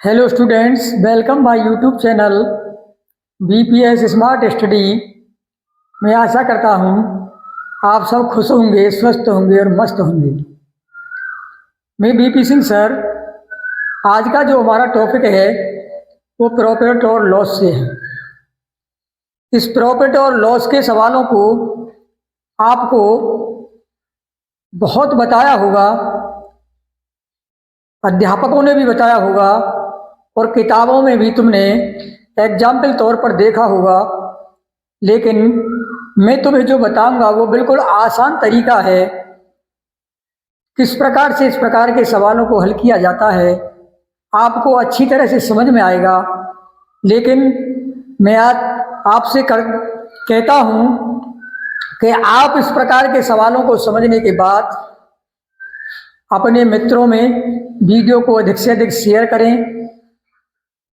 Hello students, welcome my YouTube channel BPS smart study. मैं आशा करता हूँ आप सब खुश होंगे, स्वस्थ होंगे और मस्त होंगे। मैं बीपी सिंह सर। आज का जो हमारा टॉपिक है वो प्रॉफिट और लॉस से है। इस प्रॉफिट और लॉस के सवालों को आपको बहुत बताया होगा, अध्यापकों ने भी बताया होगा और किताबों में भी तुमने एग्जाम्पल तौर पर देखा होगा। लेकिन मैं तुम्हें जो बताऊंगा वो बिल्कुल आसान तरीका है, किस प्रकार से इस प्रकार के सवालों को हल किया जाता है आपको अच्छी तरह से समझ में आएगा। लेकिन मैं आज आपसे कहता हूं कि आप इस प्रकार के सवालों को समझने के बाद अपने मित्रों में वीडियो को अधिक से अधिक शेयर करें,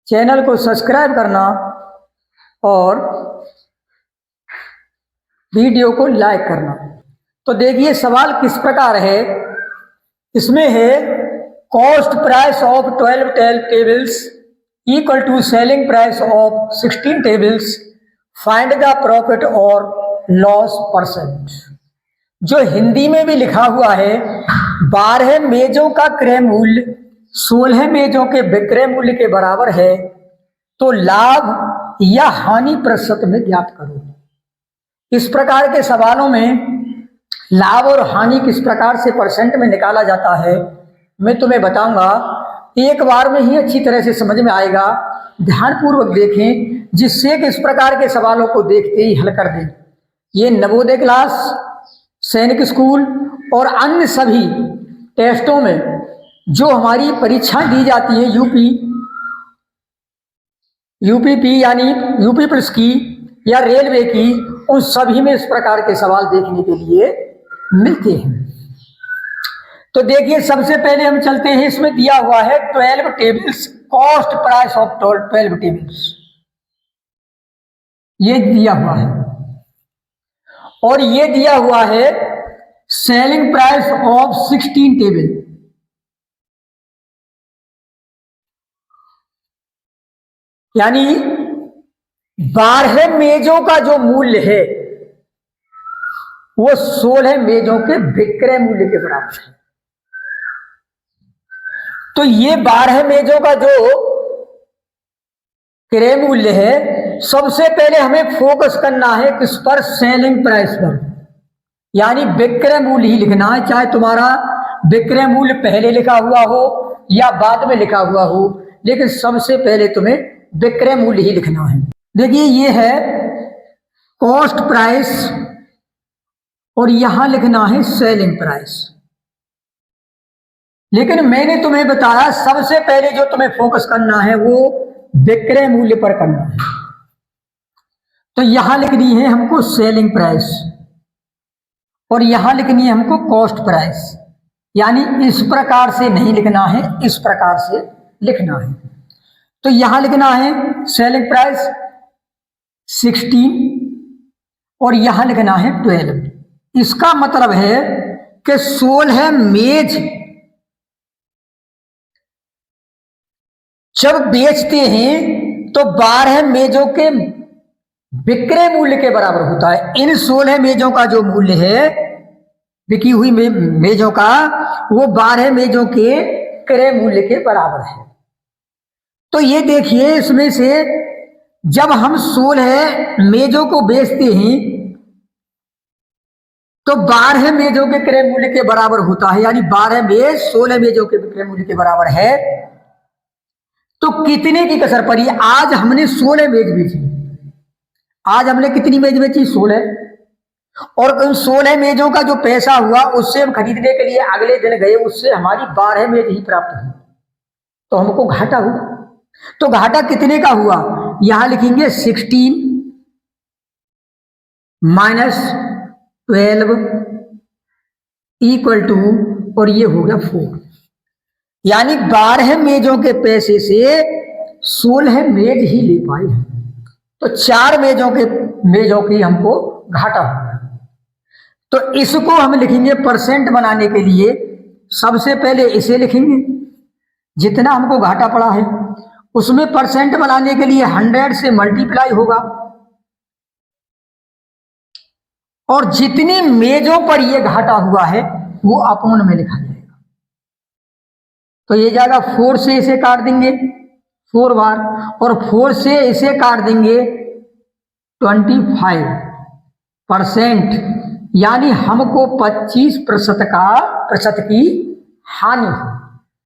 चैनल को सब्सक्राइब करना और वीडियो को लाइक करना। तो देखिए सवाल किस प्रकार है। इसमें है cost price of 12 tables equal to selling price of 16 tables, find the profit और लॉस परसेंट। जो हिंदी में भी लिखा हुआ है 12 मेजों का क्रय मूल्य 16 मेजों के विक्रय मूल्य के बराबर है, तो लाभ या हानि प्रतिशत में ज्ञात करो। इस प्रकार के सवालों में लाभ और हानि किस प्रकार से परसेंट में निकाला जाता है मैं तुम्हें बताऊंगा। एक बार में ही अच्छी तरह से समझ में आएगा। ध्यानपूर्वक देखें जिससे कि इस प्रकार के सवालों को देखते ही हल कर दें। ये नवोदय क्लास, सैनिक स्कूल और अन्य सभी टेस्टों में जो हमारी परीक्षाएं दी जाती हैं यूपीपी यानी यूपी पुलिस की या रेलवे की, उन सभी में इस प्रकार के सवाल देखने के लिए मिलते हैं। तो देखिए सबसे पहले हम चलते हैं, इसमें दिया हुआ है 12 tables, cost price of 12 tables, ये दिया हुआ है। और ये दिया हुआ है सेलिंग प्राइस ऑफ 16 टेबल। यानी 12 मेजों का जो मूल्य है वो 16 मेजों के विक्रय मूल्य के बराबर है। तो ये 12 मेजों का जो क्रय मूल्य है, सबसे पहले हमें फोकस करना है किस पर? सेलिंग प्राइस पर, यानी विक्रय मूल्य ही लिखना है। चाहे तुम्हारा विक्रय मूल्य पहले लिखा हुआ हो या बाद में लिखा हुआ हो, लेकिन सबसे पहले तुम्हें विक्रय मूल्य ही लिखना है। देखिए ये है कॉस्ट प्राइस और यहां लिखना है सेलिंग प्राइस। लेकिन मैंने तुम्हें बताया सबसे पहले जो तुम्हें फोकस करना है वो विक्रय मूल्य पर करना है। तो यहां लिखनी है हमको सेलिंग प्राइस और यहां लिखनी है हमको कॉस्ट प्राइस। यानी इस प्रकार से नहीं लिखना है, इस प्रकार से लिखना है। तो यहां लिखना है सेलिंग प्राइस 16 और यहां लिखना है 12। इसका मतलब है कि 16 मेज जब बेचते हैं तो 12 मेजों के विक्रय मूल्य के बराबर होता है। इन 16 मेजों का जो मूल्य है बिकी हुई मेजों का, वो 12 मेजों के क्रय मूल्य के बराबर है। तो ये देखिए इसमें से जब हम 16 मेजों को बेचते हैं तो 12 मेजों के क्रय मूल्य के बराबर होता है। यानी 12 मेज 16 मेजों के विक्रय मूल्य के बराबर है। तो कितने की कसर पड़ी? आज हमने 16 मेज बेची। आज हमने कितनी मेज बेची? 16। और उन 16 मेजों का जो पैसा हुआ उससे हम खरीदने के लिए अगले दिन गए, उससे हमारी 12 मेज ही प्राप्त हुई, तो हमको घाटा हुआ। तो घाटा कितने का हुआ? यहां लिखेंगे 16 माइनस 12 इक्वल टू, और ये हो गया 4। यानी 12 मेजों के पैसे से 16 मेज ही ले पाए हैं। तो 4 मेजों की हमको घाटा हुआ। तो इसको हम लिखेंगे परसेंट बनाने के लिए। सबसे पहले इसे लिखेंगे जितना हमको घाटा पड़ा है उसमें परसेंट बनाने के लिए 100 से मल्टीप्लाई होगा, और जितनी मेजों पर ये घाटा हुआ है वो अपॉन में लिखा जाएगा। तो ये जाएगा 4 से इसे काट देंगे 4 बार, और 4 से इसे काट देंगे 25%, यानी हमको 25% की हानि हुई।